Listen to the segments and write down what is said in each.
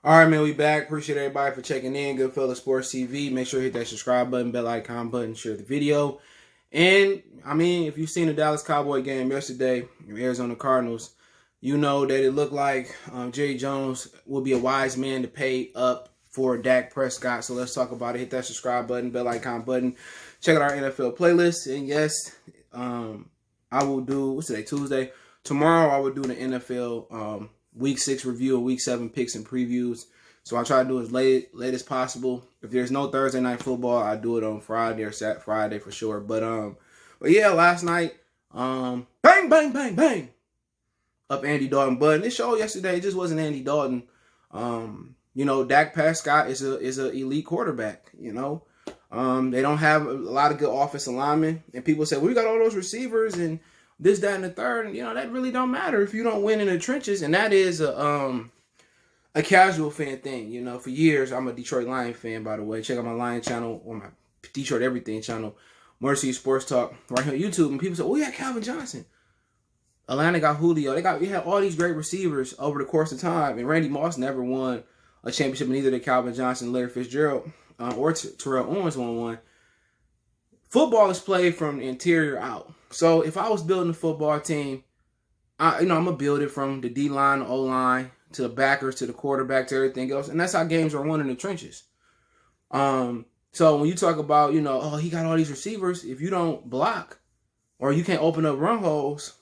All right, man, we back. Appreciate everybody for checking in. Goodfellas Sports TV. Make sure you hit that subscribe button, bell icon button, share the video. And, I mean, if you've seen the Dallas Cowboy game yesterday, Arizona Cardinals, you know that it looked like Jerry Jones will be a wise man to pay up for Dak Prescott. So let's talk about it. Hit that subscribe button, bell icon button. Check out our NFL playlist. And yes, I will do, what's today, Tuesday? Tomorrow I will do the NFL Week 6 review and Week 7 picks and previews. So I try to do it as late as possible. If there's no Thursday night football, I do it on Friday or Saturday, Friday for sure. But yeah, last night, bang, bang, bang, bang, up Andy Dalton. But this show yesterday, it just wasn't Andy Dalton. You know, Dak Prescott is a elite quarterback. You know, they don't have a lot of good offensive linemen, and people say, well, we got all those receivers and this, that, and the third. And, you know, that really don't matter if you don't win in the trenches. And that is a casual fan thing. You know, for years, I'm a Detroit Lion fan, by the way. Check out my Lion channel or my Detroit Everything channel, Mercy Sports Talk, right here on YouTube. And people say, oh, yeah, Calvin Johnson. Atlanta got Julio. They had all these great receivers over the course of time. And Randy Moss never won a championship, and neither did Calvin Johnson, Larry Fitzgerald, or Terrell Owens won one. Football is played from the interior out. So if I was building a football team, I'm going to build it from the D-line, the O-line, to the backers, to the quarterback, to everything else. And that's how games are won in the trenches. So when you talk about, you know, oh, he got all these receivers, if you don't block or you can't open up run holes,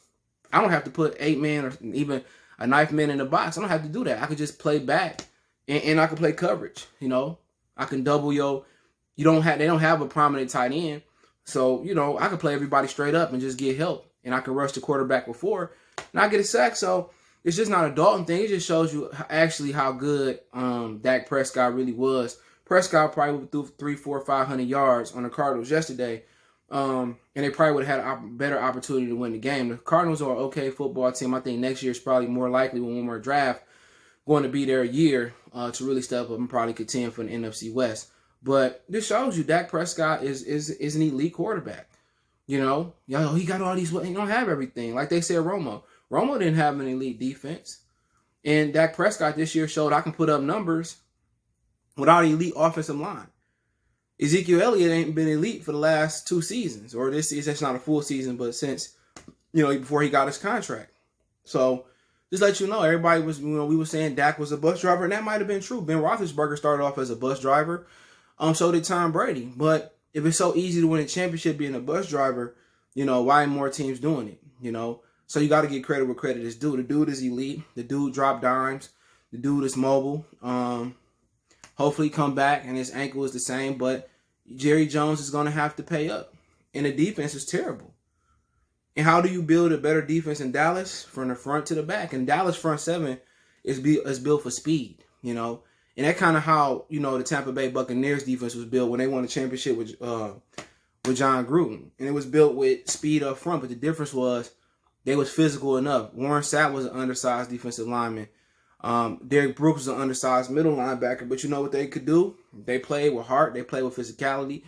I don't have to put 8 men or even a 9th man in the box. I don't have to do that. I could just play back and I can play coverage. You know, I can double they don't have a prominent tight end. So, you know, I can play everybody straight up and just get help. And I can rush the quarterback before and I get a sack. So it's just not a Dalton thing. It just shows you actually how good Dak Prescott really was. Prescott probably threw 300, 400, 500 yards on the Cardinals yesterday. And they probably would have had a better opportunity to win the game. The Cardinals are an okay football team. I think next year is probably more likely when one more draft going to be there a year to really step up and probably contend for the NFC West. But this shows you Dak Prescott is an elite quarterback. You know, he got all these. He don't have everything. Like they said, Romo didn't have an elite defense, and Dak Prescott this year showed I can put up numbers without an elite offensive line. Ezekiel Elliott ain't been elite for the last 2 seasons, or this season. It's not a full season, but since before he got his contract. So just let you know, everybody was we were saying Dak was a bus driver, and that might have been true. Ben Roethlisberger started off as a bus driver. So did Tom Brady. But if it's so easy to win a championship being a bus driver, why ain't more teams doing it? So you got to get credit where credit is due. The dude is elite. The dude dropped dimes. The dude is mobile. Hopefully come back and his ankle is the same. But Jerry Jones is going to have to pay up. And the defense is terrible. And how do you build a better defense in Dallas? From the front to the back. And Dallas front 7 is built for speed, And that's kind of how, the Tampa Bay Buccaneers defense was built when they won the championship with John Gruden. And it was built with speed up front, but the difference was they was physical enough. Warren Sapp was an undersized defensive lineman. Derek Brooks was an undersized middle linebacker, but you know what they could do? They played with heart. They played with physicality.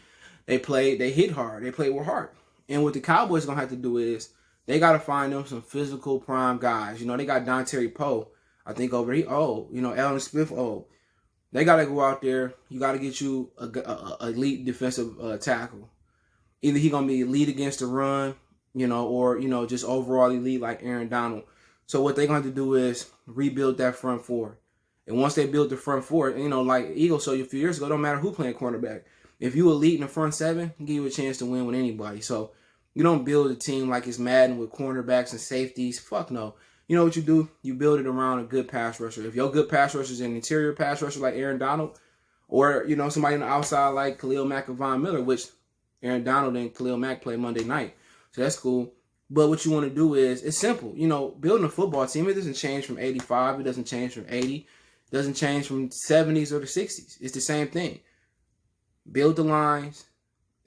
They hit hard. They played with heart. And what the Cowboys going to have to do is they got to find them some physical prime guys. They got Dontari Poe, I think, over here. Allen Smith, They got to go out there. You got to get you a elite defensive tackle. Either he going to be elite against the run, or, just overall elite like Aaron Donald. So what they're going to do is rebuild that front 4. And once they build the front 4, like Eagles showed you a few years ago, it don't matter who playing cornerback. If you elite in the front 7, it give you a chance to win with anybody. So you don't build a team like it's Madden with cornerbacks and safeties. Fuck no. You know what you do? You build it around a good pass rusher. If your good pass rusher is an interior pass rusher like Aaron Donald, or, somebody on the outside like Khalil Mack and Von Miller, which Aaron Donald and Khalil Mack play Monday night. So that's cool. But what you want to do is, it's simple. Building a football team, it doesn't change from 85. It doesn't change from 80. It doesn't change from 70s or the 60s. It's the same thing. Build the lines.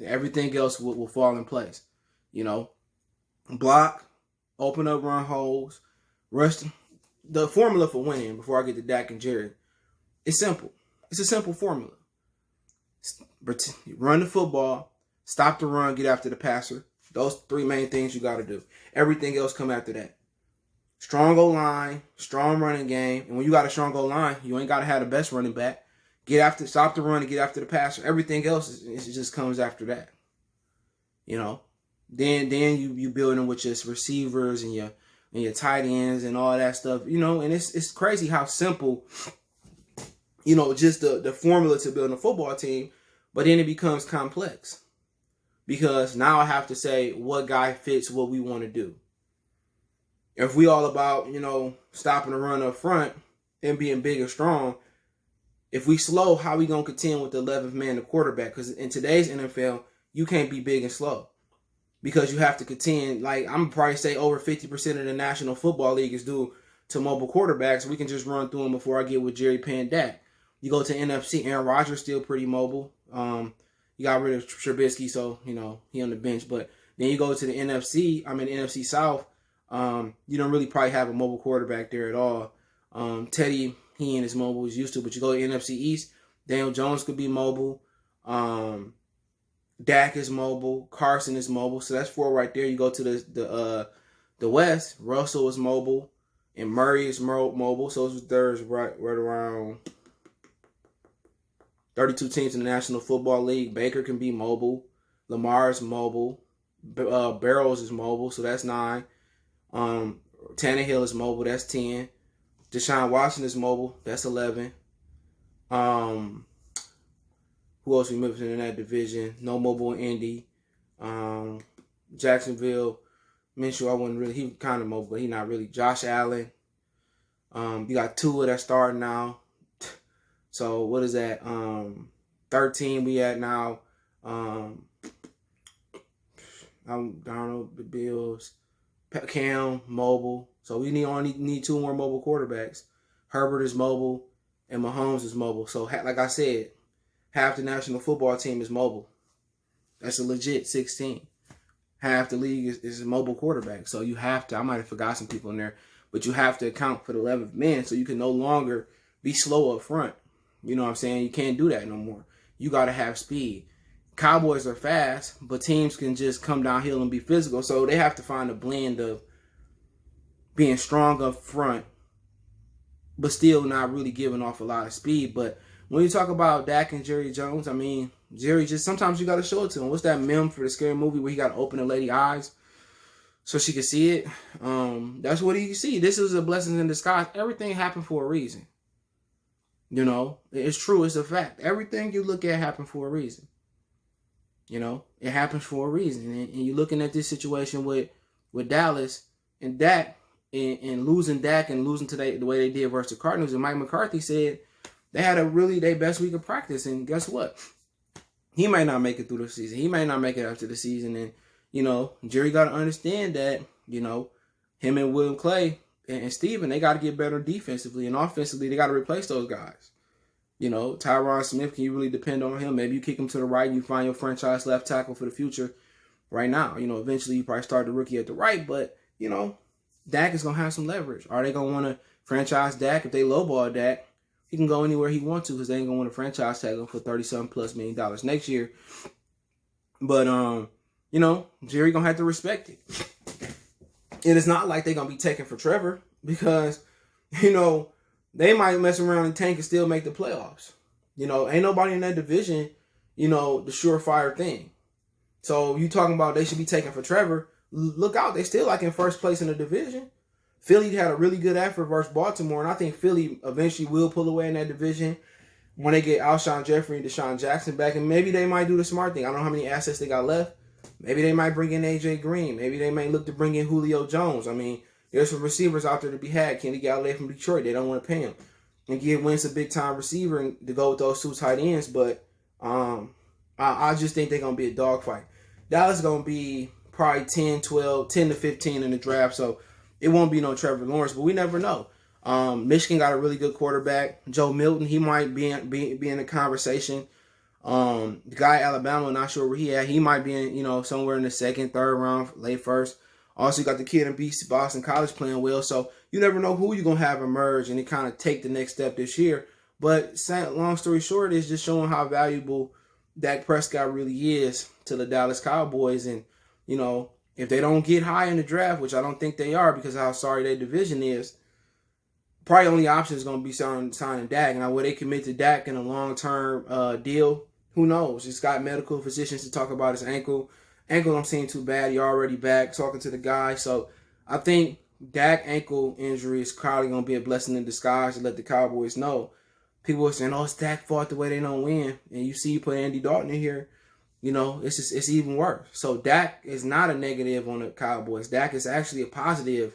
Everything else will fall in place. Block, open up run holes, rush. The formula for winning, before I get to Dak and Jerry, it's simple. It's a simple formula. Run the football, stop the run, get after the passer. Those 3 main things you got to do. Everything else come after that. strong O-line, strong running game. And when you got a strong O-line, you ain't got to have the best running back. Stop the run and get after the passer. Everything else it just comes after that. You know, then you building with just receivers and your tight ends and all that stuff. You know, and it's crazy how simple, you know, just the formula to building a football team, but then it becomes complex because now I have to say what guy fits what we want to do. If we all about, you know, stopping the run up front and being big and strong, if we slow, how we going to contend with the 11th man, the quarterback? Because in today's NFL, you can't be big and slow because you have to contend. Like, I'm probably say over 50% of the National Football League is due to mobile quarterbacks. We can just run through them before I get with Jerry paying Dak. You go to NFC, Aaron Rodgers still pretty mobile. You got rid of Trubisky, so, you know, he on the bench. But then you go to the NFC South, you don't really probably have a mobile quarterback there at all. Teddy, he ain't as mobile as used to, but you go to NFC East, Daniel Jones could be mobile. Dak is mobile. Carson is mobile. So that's 4 right there. You go to the West, Russell is mobile, and Murray is mobile. So there's right around 32 teams in the National Football League. Baker can be mobile. Lamar is mobile. Barrows is mobile, so that's 9. Tannehill is mobile, that's 10. Deshaun Watson is mobile, that's 11. Who else we missing in that division? No mobile in Indy. Jacksonville, Minshew, I wouldn't really, he kind of mobile, but he not really. Josh Allen. You got Tua that's starting now. So what is that? 13 we at now. I don't know, the Bills. Cam, mobile. So we only need 2 more mobile quarterbacks. Herbert is mobile, and Mahomes is mobile. So like I said, half the national football team is mobile. That's a legit 16. Half the league is mobile quarterback. So you have to, I might have forgot some people in there, but you have to account for the 11th man so you can no longer be slow up front. You know what I'm saying? You can't do that no more. You got to have speed. Cowboys are fast, but teams can just come downhill and be physical. So they have to find a blend of being strong up front, but still not really giving off a lot of speed. But when you talk about Dak and Jerry Jones, I mean, Jerry just, sometimes you got to show it to him. What's that meme for the scary movie where he got to open the lady's eyes so she could see it? That's what he see. This is a blessing in disguise. Everything happened for a reason. You know, it's true. It's a fact. Everything you look at happened for a reason. You know, it happens for a reason. And you're looking at this situation with Dallas and Dak and losing Dak and losing today the way they did versus the Cardinals. And Mike McCarthy said they had their best week of practice. And guess what? He might not make it through the season. He might not make it after the season. And, you know, Jerry got to understand that, you know, him and William Clay and Steven, they got to get better defensively. And offensively, they got to replace those guys. You know, Tyron Smith, can you really depend on him? Maybe you kick him to the right and you find your franchise left tackle for the future right now. You know, eventually you probably start the rookie at the right, but, you know, Dak is going to have some leverage. Are they going to want to franchise Dak? If they lowball Dak, he can go anywhere he wants to because they ain't going to want to franchise tag him for $30+ million next year. But, you know, Jerry going to have to respect it. And it's not like they're going to be taking for Trevor because, you know, they might mess around and tank and still make the playoffs. You know, ain't nobody in that division, you know, the surefire thing. So you talking about they should be taking for Trevor. Look out. They still like in first place in the division. Philly had a really good effort versus Baltimore, and I think Philly eventually will pull away in that division when they get Alshon Jeffrey and Deshaun Jackson back. And maybe they might do the smart thing. I don't know how many assets they got left. Maybe they might bring in A.J. Green. Maybe they may look to bring in Julio Jones. I mean, there's some receivers out there to be had. Kenny Galladay from Detroit, they don't want to pay him. And give Wentz a big-time receiver and to go with those 2 tight ends. But I just think they're going to be a dogfight. Dallas is going to be probably 10 to 15 in the draft. So it won't be no Trevor Lawrence, but we never know. Michigan got a really good quarterback. Joe Milton, he might be in the conversation. The guy at Alabama, not sure where he at. He might be in, you know, somewhere in the 2nd, 3rd round, late 1st. Also, you got the kid in Boston College playing well. So you never know who you're going to have emerge and kind of take the next step this year. But long story short, it's just showing how valuable Dak Prescott really is to the Dallas Cowboys. And, you know, If they don't get high in the draft, which I don't think they are because of how sorry their division is, probably only option is going to be signing Dak. Now, will they commit to Dak in a long-term deal? Who knows? He's got medical physicians to talk about his ankle. Ankle don't seem too bad. He already back talking to the guy. So I think Dak ankle injury is probably going to be a blessing in disguise to let the Cowboys know. People are saying, oh, it's Dak fault the way they don't win. And you see you put Andy Dalton in here, you know, it's even worse. So Dak is not a negative on the Cowboys. Dak is actually a positive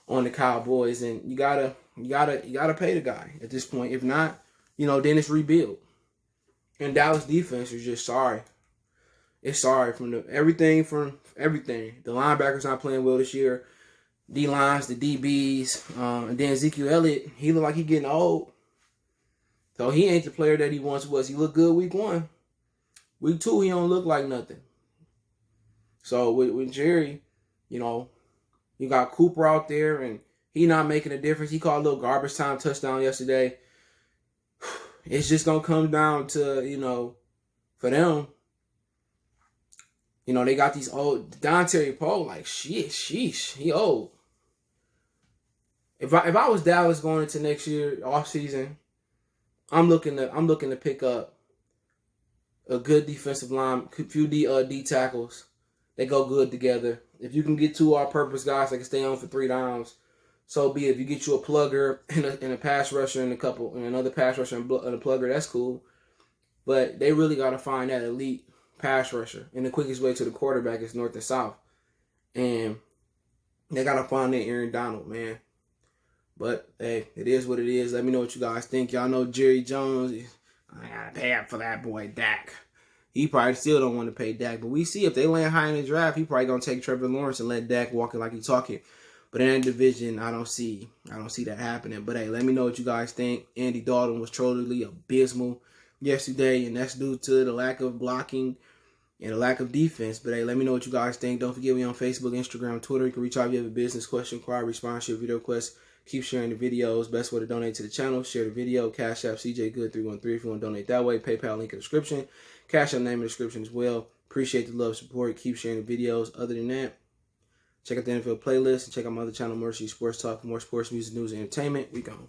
on the Cowboys. And you gotta pay the guy at this point. If not, you know, then it's rebuild. And Dallas defense is just sorry. It's sorry from everything. The linebackers not playing well this year. D-lines, the DBs, and then Ezekiel Elliott, he look like he getting old. So he ain't the player that he once was. He looked good week 1. Week 2, he don't look like nothing. So with Jerry, you know, you got Cooper out there, and he not making a difference. He called a little garbage time touchdown yesterday. It's just going to come down to, you know, for them, you know, they got these old, Dante Poe, like, sheesh, he old. If I was Dallas going into next year, off season, I'm looking to pick up a good defensive line, a few D tackles. They go good together. If you can get 2 all-purpose guys that can stay on for 3 downs, so be it. If you get you a plugger and a pass rusher and another pass rusher and a plugger, that's cool. But they really got to find that elite pass rusher. And the quickest way to the quarterback is north and south. And they got to find that Aaron Donald, man. But, hey, it is what it is. Let me know what you guys think. Y'all know Jerry Jones. I got to pay up for that boy, Dak. He probably still don't want to pay Dak. But we see if they land high in the draft, he probably going to take Trevor Lawrence and let Dak walk it like he's talking. But in that division, I don't see that happening. But, hey, let me know what you guys think. Andy Dalton was totally abysmal yesterday, and that's due to the lack of blocking and the lack of defense. But, hey, let me know what you guys think. Don't forget, we on Facebook, Instagram, Twitter. You can reach out if you have a business question, inquiry, response to your video request. Keep sharing the videos. Best way to donate to the channel. Share the video. Cash App CJGood313 if you want to donate that way. PayPal link in the description. Cash App name in the description as well. Appreciate the love, support. Keep sharing the videos. Other than that, check out the NFL playlist and check out my other channel, Mercy Sports Talk, for more sports, music, news, and entertainment. We gone.